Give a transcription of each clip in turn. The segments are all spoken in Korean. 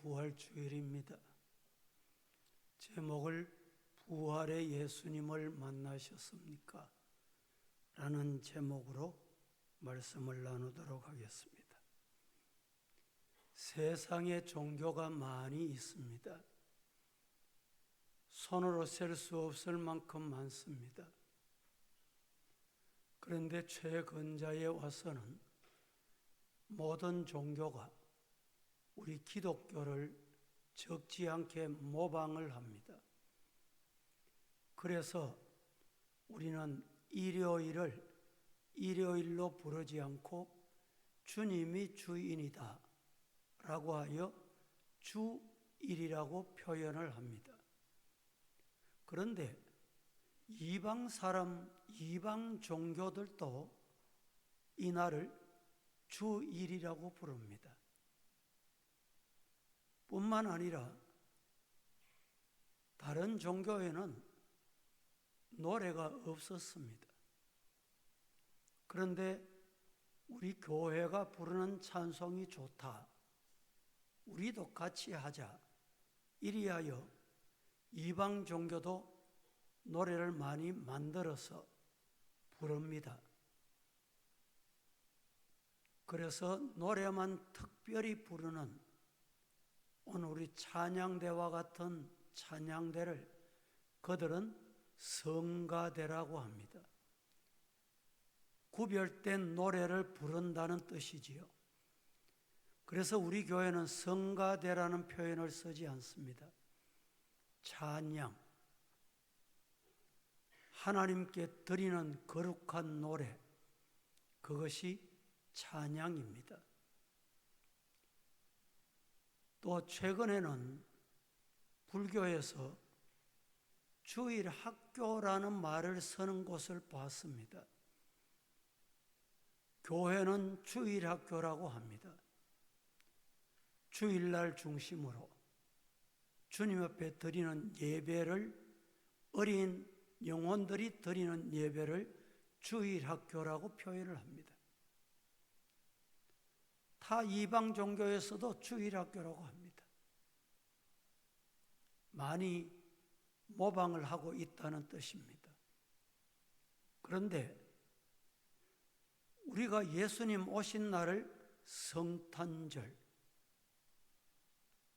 부활주일입니다. 제목을 부활의 예수님을 만나셨습니까? 라는 제목으로 말씀을 나누도록 하겠습니다. 세상에 종교가 많이 있습니다. 손으로 셀 수 없을 만큼 많습니다. 그런데 최근자에 와서는 모든 종교가 우리 기독교를 적지 않게 모방을 합니다. 그래서 우리는 일요일을 일요일로 부르지 않고 주님이 주인이다 라고 하여 주일이라고 표현을 합니다. 그런데 이방 종교들도 이날을 주일이라고 부릅니다. 뿐만 아니라 다른 종교에는 노래가 없었습니다. 그런데 우리 교회가 부르는 찬송이 좋다, 우리도 같이 하자, 이리하여 이방 종교도 노래를 많이 만들어서 부릅니다. 그래서 노래만 특별히 부르는 오늘 우리 찬양대와 같은 찬양대를 그들은 성가대라고 합니다. 구별된 노래를 부른다는 뜻이지요. 그래서 우리 교회는 성가대라는 표현을 쓰지 않습니다. 찬양, 하나님께 드리는 거룩한 노래, 그것이 찬양입니다. 또 최근에는 불교에서 주일 학교라는 말을 쓰는 곳을 봤습니다. 교회는 주일 학교라고 합니다. 주일날 중심으로 주님 앞에 드리는 예배를, 어린 영혼들이 드리는 예배를 주일 학교라고 표현을 합니다. 타 이방 종교에서도 주일 학교라고 합니다. 많이 모방을 하고 있다는 뜻입니다. 그런데 우리가 예수님 오신 날을 성탄절,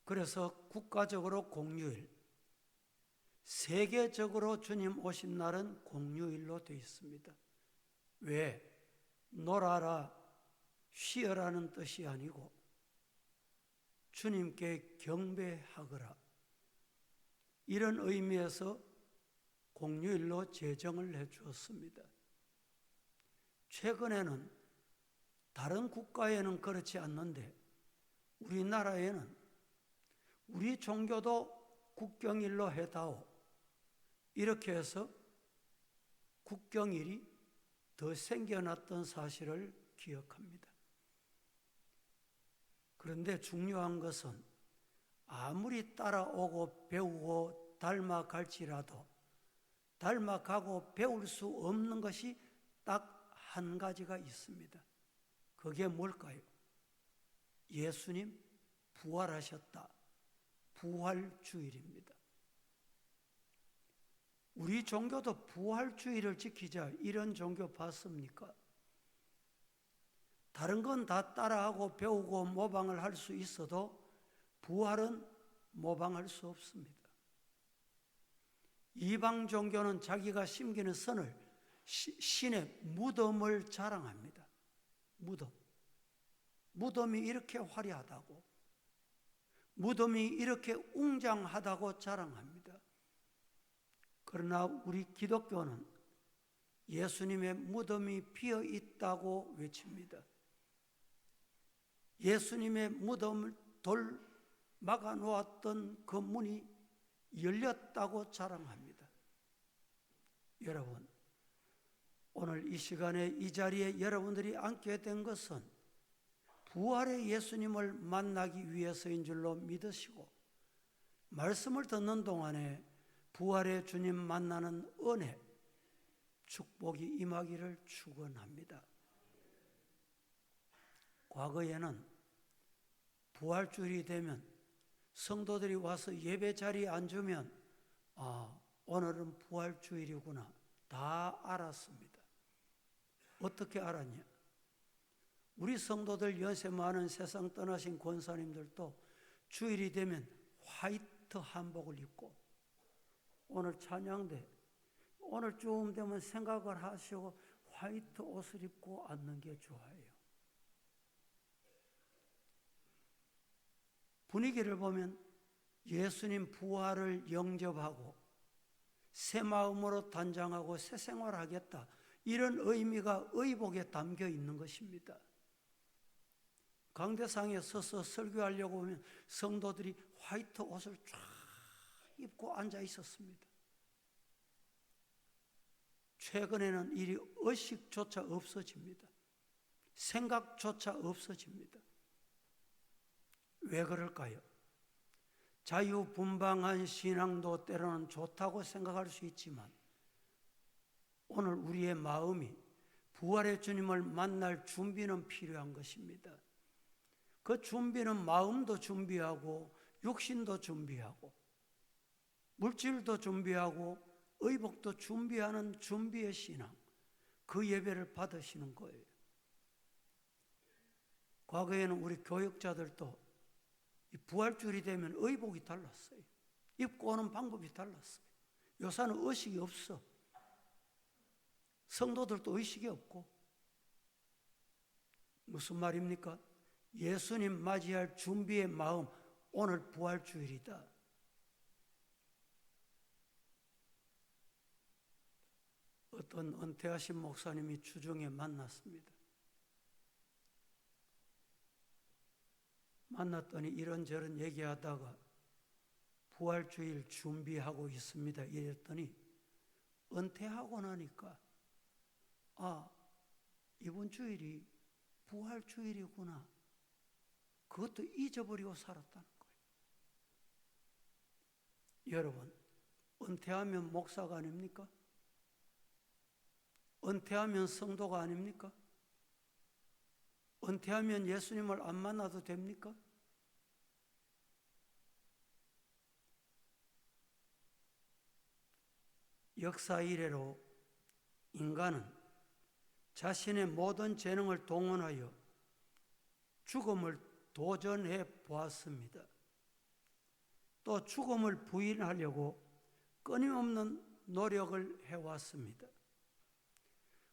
그래서 국가적으로 공휴일, 세계적으로 주님 오신 날은 공휴일로 되어 있습니다. 왜? 놀아라, 쉬어라는 뜻이 아니고 주님께 경배하거라, 이런 의미에서 공휴일로 제정을 해 주었습니다. 최근에는 다른 국가에는 그렇지 않는데 우리나라에는 우리 종교도 국경일로 해다오, 이렇게 해서 국경일이 더 생겨났던 사실을 기억합니다. 그런데 중요한 것은 아무리 따라오고 배우고 닮아갈지라도 닮아가고 배울 수 없는 것이 딱 한 가지가 있습니다. 그게 뭘까요? 예수님 부활하셨다, 부활주일입니다. 우리 종교도 부활주일을 지키자, 이런 종교 봤습니까? 다른 건 다 따라하고 배우고 모방을 할 수 있어도 부활은 모방할 수 없습니다. 이방 종교는 자기가 심기는 선을, 신의 무덤을 자랑합니다. 무덤이 이렇게 화려하다고, 무덤이 이렇게 웅장하다고 자랑합니다. 그러나 우리 기독교는 예수님의 무덤이 비어 있다고 외칩니다. 예수님의 무덤을 돌 막아 놓았던 그 문이 열렸다고 자랑합니다. 여러분, 오늘 이 시간에 이 자리에 여러분들이 앉게 된 것은 부활의 예수님을 만나기 위해서인 줄로 믿으시고, 말씀을 듣는 동안에 부활의 주님 만나는 은혜, 축복이 임하기를 축원합니다. 과거에는 부활주일이 되면 성도들이 와서 예배 자리에 앉으면 오늘은 부활주일이구나 다 알았습니다. 어떻게 알았냐? 우리 성도들 연세 많은 세상 떠나신 권사님들도 주일이 되면 화이트 한복을 입고 오늘 찬양대 오늘 좀 되면 생각을 하시고 화이트 옷을 입고 앉는 게 좋아요. 분위기를 보면 예수님 부활을 영접하고 새 마음으로 단장하고 새 생활하겠다 이런 의미가 의복에 담겨 있는 것입니다. 강대상에 서서 설교하려고 하면 성도들이 화이트 옷을 쫙 입고 앉아 있었습니다. 최근에는 이 의식조차 없어집니다. 생각조차 없어집니다. 왜 그럴까요? 자유분방한 신앙도 때로는 좋다고 생각할 수 있지만 오늘 우리의 마음이 부활의 주님을 만날 준비는 필요한 것입니다. 그 준비는 마음도 준비하고 육신도 준비하고 물질도 준비하고 의복도 준비하는 준비의 신앙, 그 예배를 받으시는 거예요. 과거에는 우리 교육자들도 부활주일이 되면 의복이 달랐어요. 입고 오는 방법이 달랐어요. 요새는 의식이 없어. 성도들도 의식이 없고. 무슨 말입니까? 예수님 맞이할 준비의 마음, 오늘 부활주일이다. 어떤 은퇴하신 목사님이 주중에 만났습니다. 만났더니 이런저런 얘기하다가 부활주일 준비하고 있습니다. 이랬더니 은퇴하고 나니까 이번 주일이 부활주일이구나. 그것도 잊어버리고 살았다는 거예요. 여러분, 은퇴하면 목사가 아닙니까? 은퇴하면 성도가 아닙니까? 은퇴하면 예수님을 안 만나도 됩니까? 역사 이래로 인간은 자신의 모든 재능을 동원하여 죽음을 도전해 보았습니다. 또 죽음을 부인하려고 끊임없는 노력을 해왔습니다.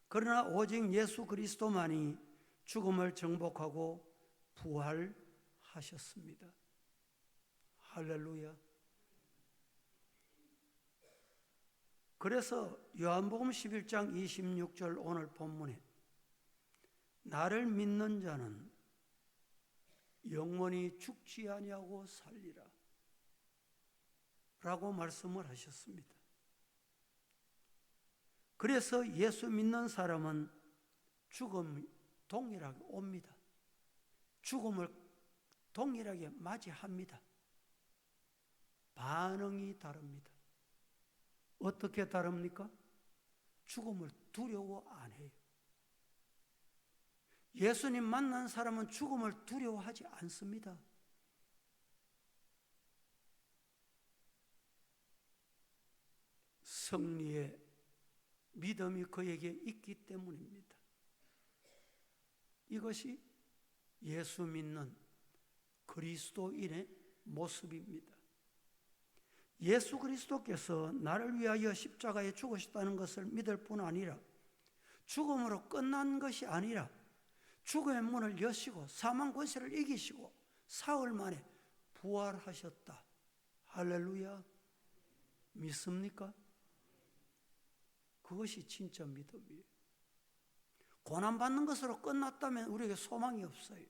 그러나 오직 예수 그리스도만이 죽음을 정복하고 부활하셨습니다. 할렐루야. 그래서 요한복음 11장 26절 오늘 본문에 나를 믿는 자는 영원히 죽지 아니하고 살리라 라고 말씀을 하셨습니다. 그래서 예수 믿는 사람은 죽음이 동일하게 옵니다. 죽음을 동일하게 맞이합니다. 반응이 다릅니다. 어떻게 다릅니까? 죽음을 두려워 안 해요. 예수님 만난 사람은 죽음을 두려워하지 않습니다. 승리의 믿음이 그에게 있기 때문입니다. 이것이 예수 믿는 그리스도인의 모습입니다. 예수 그리스도께서 나를 위하여 십자가에 죽으셨다는 것을 믿을 뿐 아니라 죽음으로 끝난 것이 아니라 죽음의 문을 여시고 사망 권세를 이기시고 사흘 만에 부활하셨다. 할렐루야. 믿습니까? 그것이 진짜 믿음이에요. 고난받는 것으로 끝났다면 우리에게 소망이 없어요.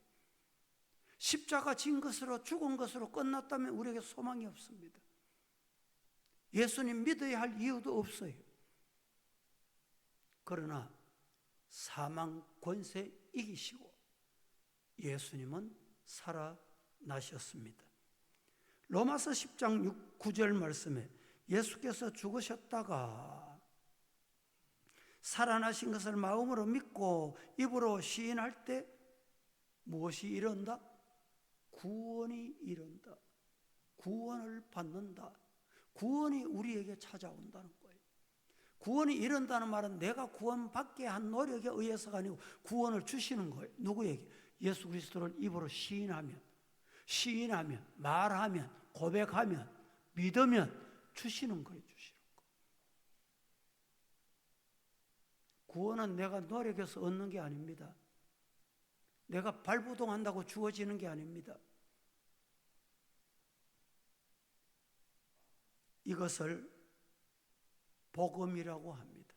십자가 진 것으로 죽은 것으로 끝났다면 우리에게 소망이 없습니다. 예수님 믿어야 할 이유도 없어요. 그러나 사망 권세 이기시고 예수님은 살아나셨습니다. 로마서 10장 9절 말씀에 예수께서 죽으셨다가 살아나신 것을 마음으로 믿고 입으로 시인할 때 무엇이 이른다? 구원이 이른다. 구원을 받는다. 구원이 우리에게 찾아온다는 거예요. 구원이 이른다는 말은 내가 구원받게 한 노력에 의해서가 아니고 구원을 주시는 거예요. 누구에게? 예수 그리스도를 입으로 시인하면, 말하면, 고백하면, 믿으면 주시는 거예요. 주시는 거. 구원은 내가 노력해서 얻는 게 아닙니다. 내가 발부동한다고 주어지는 게 아닙니다. 이것을 복음이라고 합니다.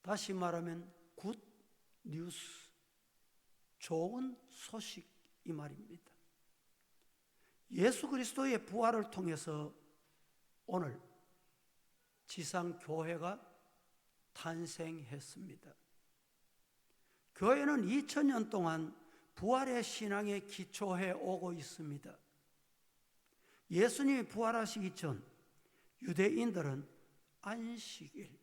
다시 말하면 굿 뉴스, 좋은 소식 이 말입니다. 예수 그리스도의 부활을 통해서 오늘 지상 교회가 탄생했습니다. 교회는 2000년 동안 부활의 신앙에 기초해 오고 있습니다. 예수님이 부활하시기 전 유대인들은 안식일,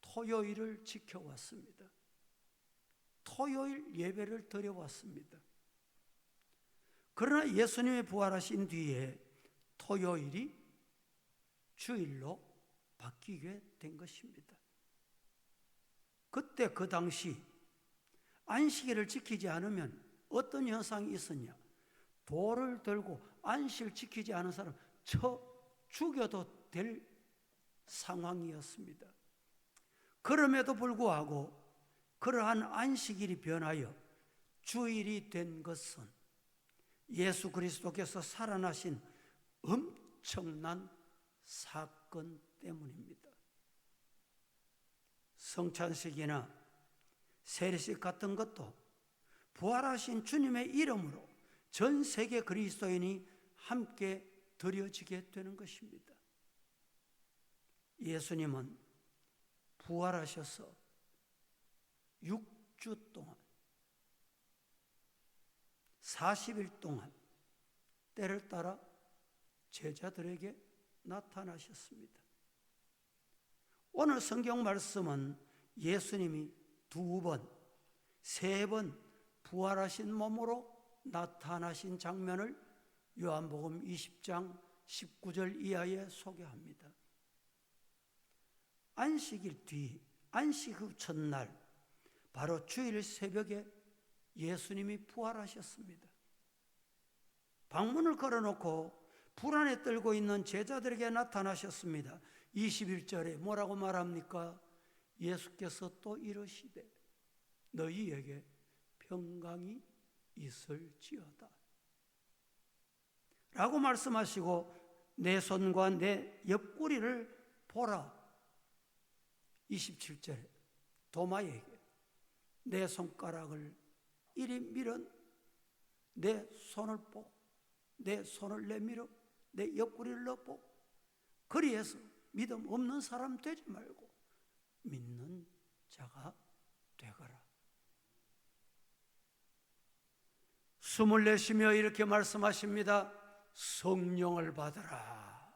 토요일을 지켜왔습니다. 토요일 예배를 드려왔습니다. 그러나 예수님이 부활하신 뒤에 토요일이 주일로 바뀌게 된 것입니다. 그때 그 당시 안식일을 지키지 않으면 어떤 현상이 있었냐? 돌을 들고 안식을 지키지 않은 사람 쳐 죽여도 될 상황이었습니다. 그럼에도 불구하고 그러한 안식일이 변하여 주일이 된 것은 예수 그리스도께서 살아나신 엄청난 사건 때문입니다. 성찬식이나 세례식 같은 것도 부활하신 주님의 이름으로 전 세계 그리스도인이 함께 드려지게 되는 것입니다. 예수님은 부활하셔서 6주 동안 40일 동안 때를 따라 제자들에게 나타나셨습니다. 오늘 성경 말씀은 예수님이 2번, 3번 부활하신 몸으로 나타나신 장면을 요한복음 20장 19절 이하에 소개합니다. 안식일 뒤, 안식 후 첫날, 바로 주일 새벽에 예수님이 부활하셨습니다. 방문을 걸어놓고 불안에 떨고 있는 제자들에게 나타나셨습니다. 21절에 뭐라고 말합니까? 예수께서 또 이르시되 너희에게 평강이 있을지어다 라고 말씀하시고 내 손과 내 옆구리를 보라. 27절에 도마에게 내 손가락을 이리 밀어 내 손을 보고 내 손을 내밀어 내 옆구리를 넣어보고 그리해서 믿음 없는 사람 되지 말고 믿는 자가 되거라. 숨을 내쉬며 이렇게 말씀하십니다. 성령을 받으라.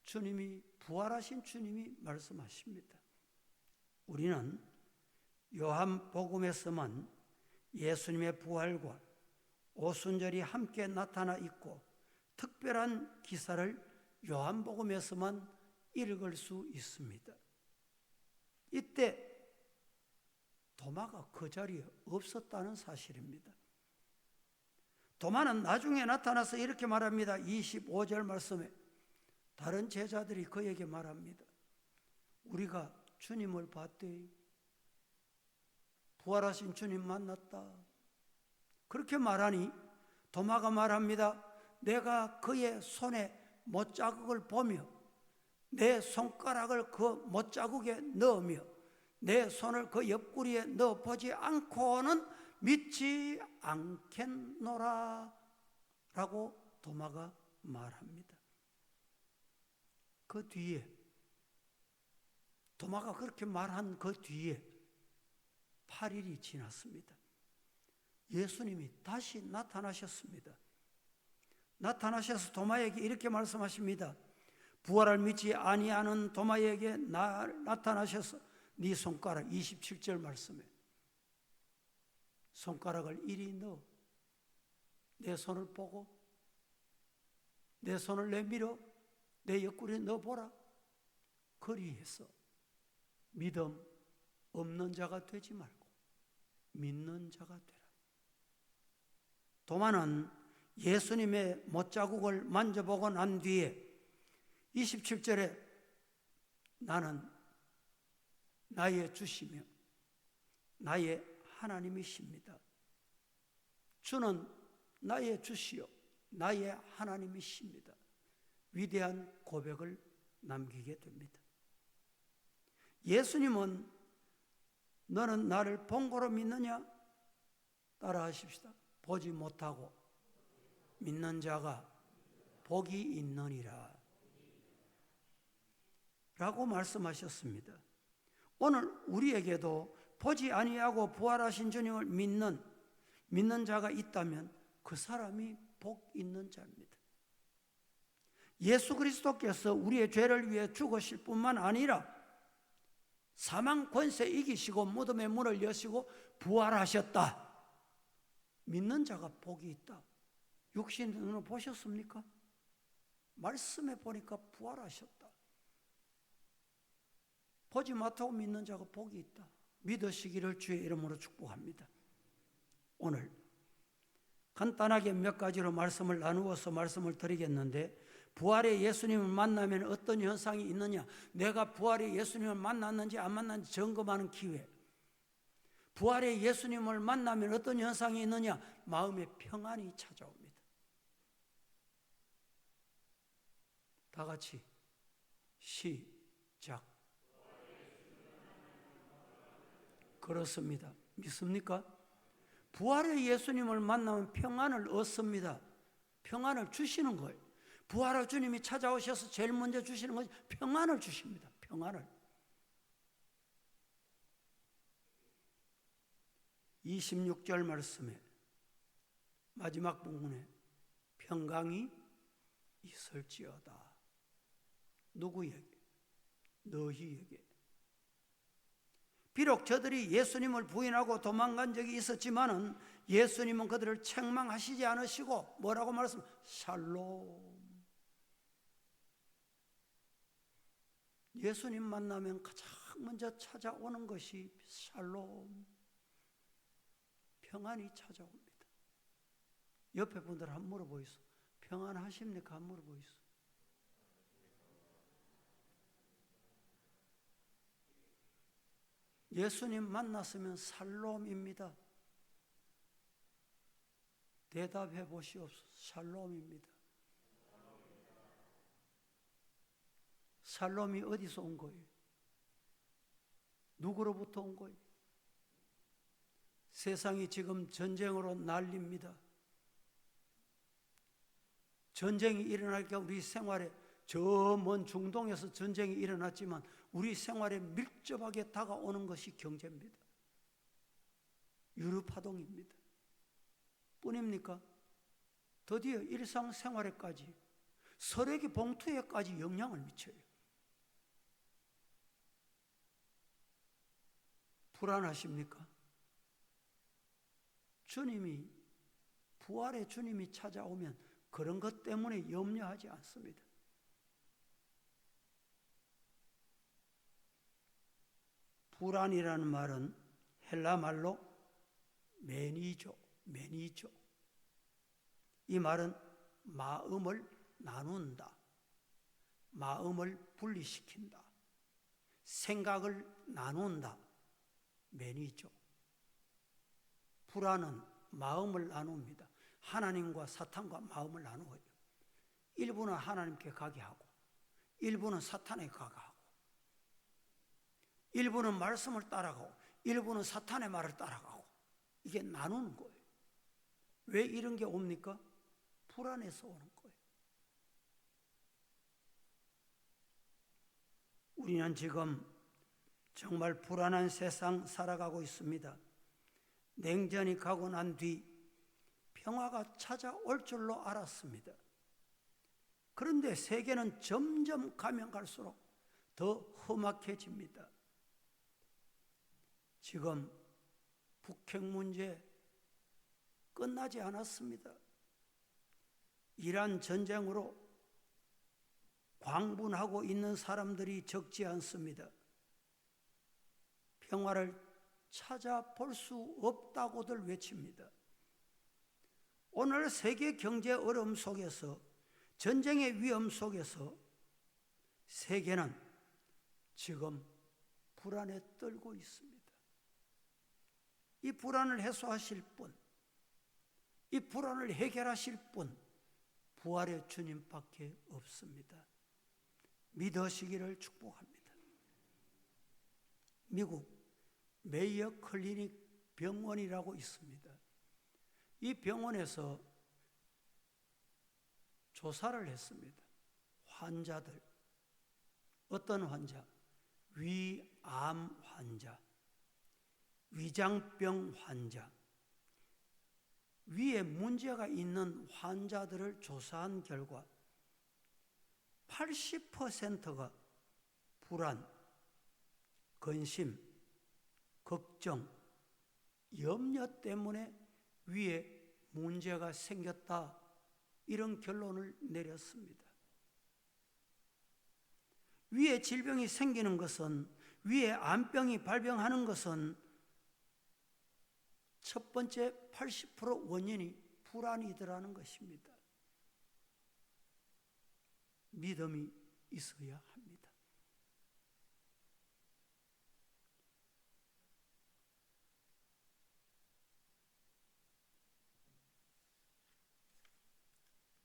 주님이 부활하신 주님이 말씀하십니다. 우리는 요한복음에서만 예수님의 부활과 오순절이 함께 나타나 있고 특별한 기사를 요한복음에서만 읽을 수 있습니다. 이때 도마가 그 자리에 없었다는 사실입니다. 도마는 나중에 나타나서 이렇게 말합니다. 25절 말씀에 다른 제자들이 그에게 말합니다. 우리가 주님을 봤대. 부활하신 주님 만났다. 그렇게 말하니 도마가 말합니다. 내가 그의 손에 못자국을 보며 내 손가락을 그 못자국에 넣으며 내 손을 그 옆구리에 넣어보지 않고는 믿지 않겠노라 라고 도마가 말합니다. 그 뒤에 도마가 그렇게 말한 그 뒤에 8일이 지났습니다. 예수님이 다시 나타나셨습니다. 나타나셔서 도마에게 이렇게 말씀하십니다. 부활을 믿지 아니하는 도마에게 나타나셔서 네 손가락 27절 말씀에 손가락을 이리 넣어 내 손을 보고 내 손을 내밀어 내 옆구리에 넣어보라. 그리해서 믿음 없는 자가 되지 말고 믿는 자가 되라. 도마는 예수님의 못자국을 만져보고 난 뒤에 27절에 나는 나의 주시며 나의 하나님이십니다. 주는 나의 주시요 나의 하나님이십니다. 위대한 고백을 남기게 됩니다. 예수님은 너는 나를 본 거로 믿느냐? 따라 하십시다. 보지 못하고 믿는 자가 복이 있느니라 라고 말씀하셨습니다. 오늘 우리에게도 보지 아니하고 부활하신 주님을 믿는 자가 있다면 그 사람이 복 있는 자입니다. 예수 그리스도께서 우리의 죄를 위해 죽으실 뿐만 아니라 사망 권세 이기시고 무덤의 문을 여시고 부활하셨다. 믿는 자가 복이 있다. 육신 눈으로 보셨습니까? 말씀에 보니까 부활하셨다. 보지 못하고 믿는 자가 복이 있다. 믿으시기를 주의 이름으로 축복합니다. 오늘 간단하게 몇 가지로 말씀을 나누어서 말씀을 드리겠는데, 부활의 예수님을 만나면 어떤 현상이 있느냐, 내가 부활의 예수님을 만났는지 안 만났는지 점검하는 기회. 부활의 예수님을 만나면 어떤 현상이 있느냐, 마음의 평안이 찾아옵니다. 다 같이 시작. 그렇습니다. 믿습니까? 부활의 예수님을 만나면 평안을 얻습니다. 평안을 주시는 거예요. 부활의 주님이 찾아오셔서 제일 먼저 주시는 것이 평안을 주십니다. 평안을. 26절 말씀에 마지막 부분에 평강이 있을지어다. 누구에게? 너희에게. 비록 저들이 예수님을 부인하고 도망간 적이 있었지만은 예수님은 그들을 책망하시지 않으시고 뭐라고 샬롬. 예수님 만나면 가장 먼저 찾아오는 것이 샬롬, 평안이 찾아옵니다. 옆에 분들 한번 물어보이소. 평안하십니까? 한번 물어보이소. 예수님 만났으면 샬롬입니다. 대답해 보시옵소서. 샬롬입니다. 샬롬이 어디서 온 거예요? 누구로부터 온 거예요? 세상이 지금 전쟁으로 난립니다. 전쟁이 일어나니까 우리 생활에, 저 먼 중동에서 전쟁이 일어났지만 우리 생활에 밀접하게 다가오는 것이 경제입니다. 유럽파동입니다. 뿐입니까? 드디어 일상생활에까지, 쓰레기 봉투에까지 영향을 미쳐요. 불안하십니까? 주님이, 부활의 주님이 찾아오면 그런 것 때문에 염려하지 않습니다. 불안이라는 말은 헬라 말로 매니죠. 이 말은 마음을 나눈다, 마음을 분리시킨다, 생각을 나눈다. 매니죠. 불안은 마음을 나눕니다. 하나님과 사탄과 마음을 나누어요. 일부는 하나님께 가게 하고, 일부는 사탄에게 가게 하고, 일부는 말씀을 따라가고, 일부는 사탄의 말을 따라가고, 이게 나누는 거예요. 왜 이런 게 옵니까? 불안해서 오는 거예요. 우리는 지금 정말 불안한 세상 살아가고 있습니다. 냉전이 가고 난 뒤 평화가 찾아올 줄로 알았습니다. 그런데 세계는 점점 가면 갈수록 더 험악해집니다. 지금 북핵 문제 끝나지 않았습니다. 이란 전쟁으로 광분하고 있는 사람들이 적지 않습니다. 평화를 찾아볼 수 없다고들 외칩니다. 오늘 세계 경제 어려움 속에서, 전쟁의 위험 속에서 세계는 지금 불안에 떨고 있습니다. 이 불안을 해소하실 분, 이 불안을 해결하실 분, 부활의 주님밖에 없습니다. 믿으시기를 축복합니다. 미국 메이어 클리닉 병원이라고 있습니다. 이 병원에서 조사를 했습니다. 환자들, 어떤 환자? 위암 환자, 위장병 환자, 위에 문제가 있는 환자들을 조사한 결과 80%가 불안, 근심, 걱정, 염려 때문에 위에 문제가 생겼다, 이런 결론을 내렸습니다. 위에 질병이 생기는 것은, 위에 암병이 발병하는 것은 첫 번째 80% 원인이 불안이더라는 것입니다. 믿음이 있어야 합니다.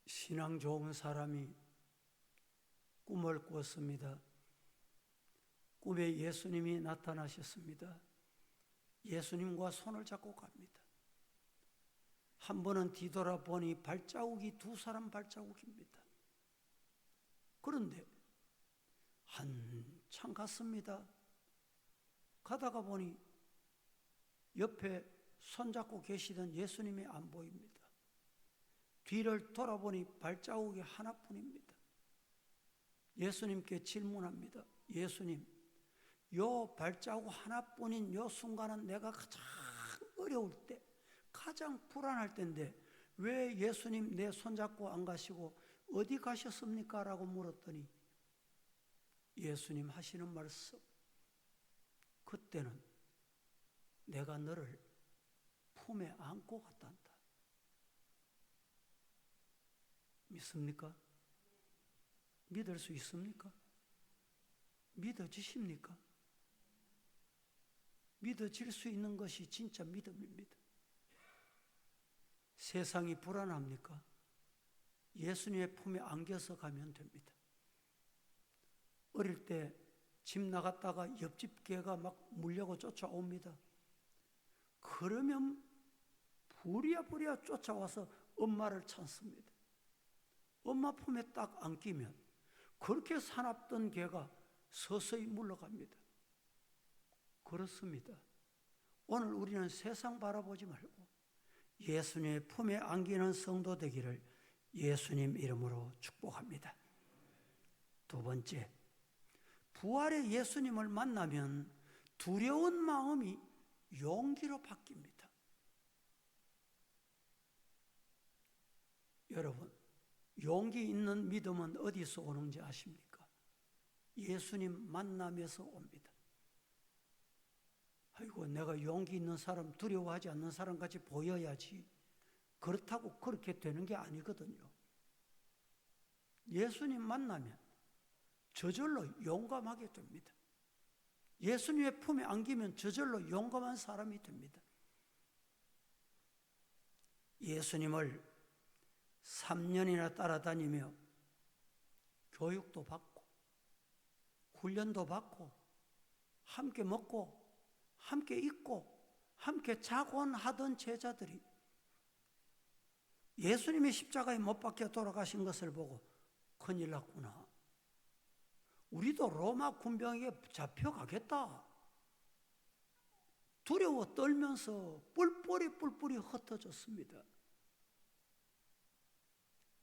신앙 좋은 사람이 꿈을 꾸었습니다. 꿈에 예수님이 나타나셨습니다. 예수님과 손을 잡고 갑니다. 한 번은 뒤돌아보니 발자국이 두 사람 발자국입니다. 그런데 한참 갔습니다. 가다가 보니 옆에 손잡고 계시던 예수님이 안 보입니다. 뒤를 돌아보니 발자국이 하나뿐입니다. 예수님께 질문합니다. 예수님, 요 발자국 하나뿐인 요 순간은 내가 가장 어려울 때, 가장 불안할 때인데 왜 예수님 내 손잡고 안 가시고 어디 가셨습니까? 라고 물었더니 예수님 하시는 말씀, 그때는 내가 너를 품에 안고 갔단다. 믿습니까? 믿을 수 있습니까? 믿어지십니까? 믿어질 수 있는 것이 진짜 믿음입니다. 세상이 불안합니까? 예수님의 품에 안겨서 가면 됩니다. 어릴 때 집 나갔다가 옆집 개가 막 물려고 쫓아옵니다. 그러면 부랴부랴 쫓아와서 엄마를 찾습니다. 엄마 품에 딱 안기면 그렇게 사납던 개가 서서히 물러갑니다. 그렇습니다. 오늘 우리는 세상 바라보지 말고 예수님의 품에 안기는 성도 되기를 예수님 이름으로 축복합니다. 두 번째, 부활의 예수님을 만나면 두려운 마음이 용기로 바뀝니다. 여러분, 용기 있는 믿음은 어디서 오는지 아십니까? 예수님 만나면서 옵니다. 아이고, 내가 용기 있는 사람, 두려워하지 않는 사람 같이 보여야지. 그렇다고 그렇게 되는 게 아니거든요. 예수님 만나면 저절로 용감하게 됩니다. 예수님의 품에 안기면 저절로 용감한 사람이 됩니다. 예수님을 3년이나 따라다니며 교육도 받고 훈련도 받고 함께 먹고 함께 입고 함께 자곤 하던 제자들이 예수님이 십자가에 못 박혀 돌아가신 것을 보고 큰일 났구나. 우리도 로마 군병에게 잡혀가겠다. 두려워 떨면서 뿔뿔이 흩어졌습니다.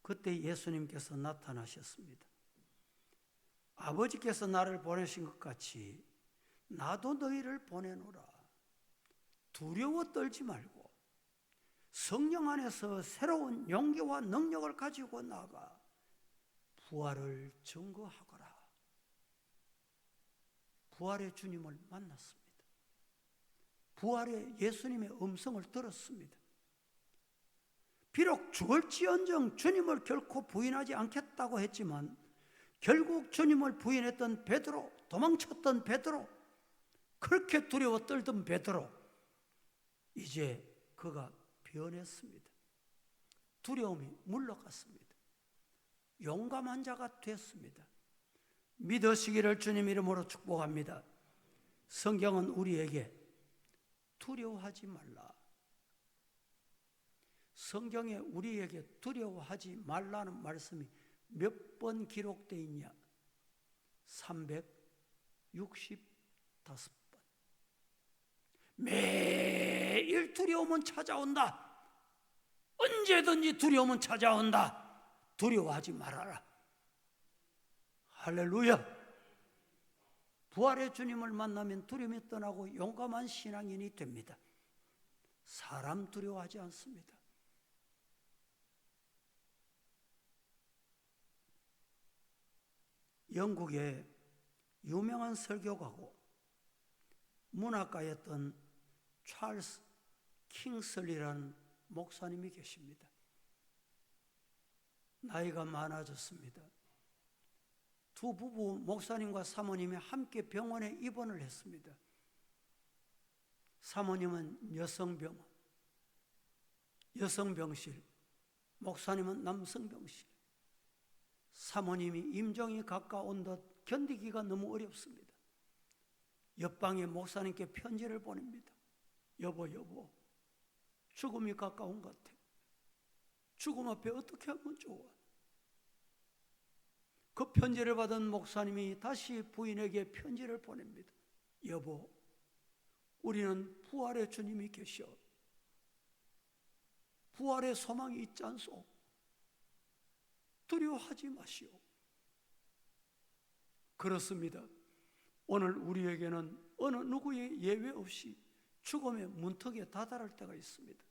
그때 예수님께서 나타나셨습니다. 아버지께서 나를 보내신 것 같이 나도 너희를 보내노라. 두려워 떨지 말고 성령 안에서 새로운 용기와 능력을 가지고 나가 부활을 증거하거라. 부활의 주님을 만났습니다. 부활의 예수님의 음성을 들었습니다. 비록 죽을지언정 주님을 결코 부인하지 않겠다고 했지만 결국 주님을 부인했던 베드로, 도망쳤던 베드로, 그렇게 두려워 떨던 베드로, 이제 그가 변했습니다. 두려움이 물러갔습니다. 용감한 자가 됐습니다. 믿으시기를 주님 이름으로 축복합니다. 성경은 우리에게 두려워하지 말라. 성경에 우리에게 두려워하지 말라는 말씀이 몇 번 기록되어 있냐? 365번. 매일 두려움은 찾아온다. 언제든지 두려움은 찾아온다. 두려워하지 말아라. 할렐루야. 부활의 주님을 만나면 두려움이 떠나고 용감한 신앙인이 됩니다. 사람 두려워하지 않습니다. 영국의 유명한 설교가고 문학가였던 찰스 킹슬리라는 목사님이 계십니다. 나이가 많아졌습니다. 두 부부 목사님과 사모님이 함께 병원에 입원을 했습니다. 사모님은 여성병실, 목사님은 남성병실. 사모님이 임종이 가까운 듯 견디기가 너무 어렵습니다. 옆방에 목사님께 편지를 보냅니다. 여보, 죽음이 가까운 것 같아. 죽음 앞에 어떻게 하면 좋아? 그 편지를 받은 목사님이 다시 부인에게 편지를 보냅니다. 여보, 우리는 부활의 주님이 계셔. 부활의 소망이 있지 않소? 두려워하지 마시오. 그렇습니다. 오늘 우리에게는 어느 누구의 예외 없이 죽음의 문턱에 다다를 때가 있습니다.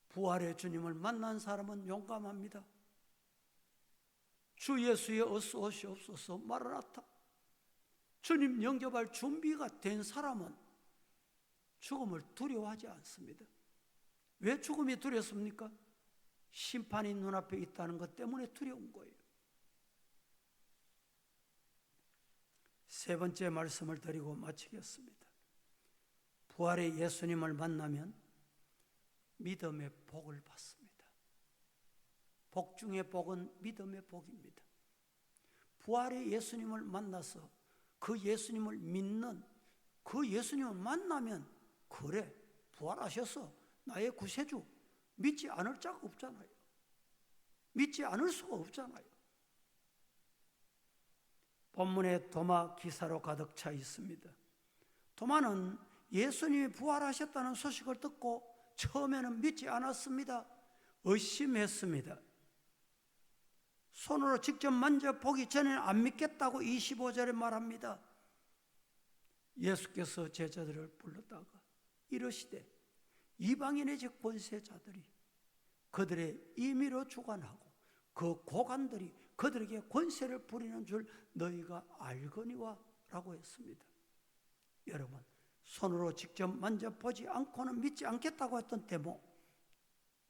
부활의 주님을 만난 사람은 용감합니다. 주 예수의 어서 오시옵소서 마라나타. 주님 영접할 준비가 된 사람은 죽음을 두려워하지 않습니다. 왜 죽음이 두렵습니까? 심판이 눈앞에 있다는 것 때문에 두려운 거예요. 세 번째 말씀을 드리고 마치겠습니다. 부활의 예수님을 만나면 믿음의 복을 받습니다. 복 중에 복은 믿음의 복입니다. 부활의 예수님을 만나서 그 예수님을 믿는, 그 예수님을 만나면 그래 부활하셔서 나의 구세주, 믿지 않을 자가 없잖아요. 믿지 않을 수가 없잖아요. 본문에 도마 기사로 가득 차 있습니다. 도마는 예수님이 부활하셨다는 소식을 듣고 처음에는 믿지 않았습니다. 의심했습니다. 손으로 직접 만져보기 전에는 안 믿겠다고 25절에 말합니다. 예수께서 제자들을 불렀다가 이르시되 이방인의 즉 권세자들이 그들의 임의로 주관하고 그 고관들이 그들에게 권세를 부리는 줄 너희가 알거니와 라고 했습니다. 여러분, 손으로 직접 만져보지 않고는 믿지 않겠다고 했던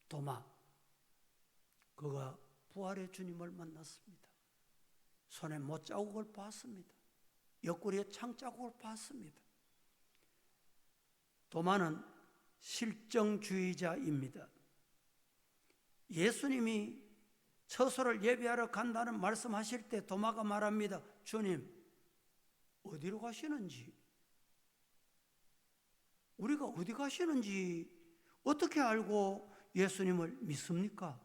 도마, 그가 부활의 주님을 만났습니다. 손에 못자국을 봤습니다. 옆구리에 창자국을 봤습니다. 도마는 실정주의자입니다. 예수님이 처소를 예배하러 간다는 말씀하실 때 도마가 말합니다. 주님, 어디로 가시는지, 우리가 어디 가시는지 어떻게 알고 예수님을 믿습니까?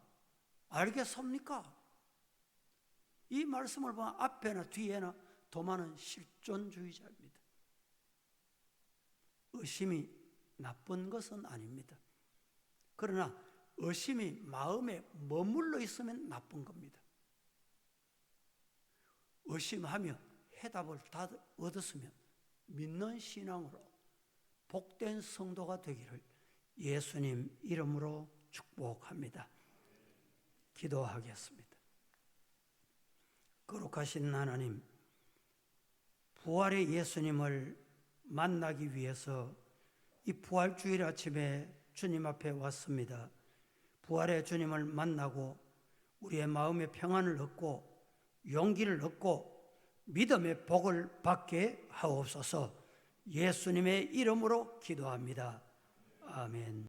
알겠습니까? 이 말씀을 보면 앞에나 뒤에나 도마는 실존주의자입니다. 의심이 나쁜 것은 아닙니다. 그러나 의심이 마음에 머물러 있으면 나쁜 겁니다. 의심하며 해답을 다 얻었으면 믿는 신앙으로 복된 성도가 되기를 예수님 이름으로 축복합니다. 기도하겠습니다. 거룩하신 하나님, 부활의 예수님을 만나기 위해서 이 부활주일 아침에 주님 앞에 왔습니다. 부활의 주님을 만나고 우리의 마음의 평안을 얻고 용기를 얻고 믿음의 복을 받게 하옵소서. 예수님의 이름으로 기도합니다. 아멘.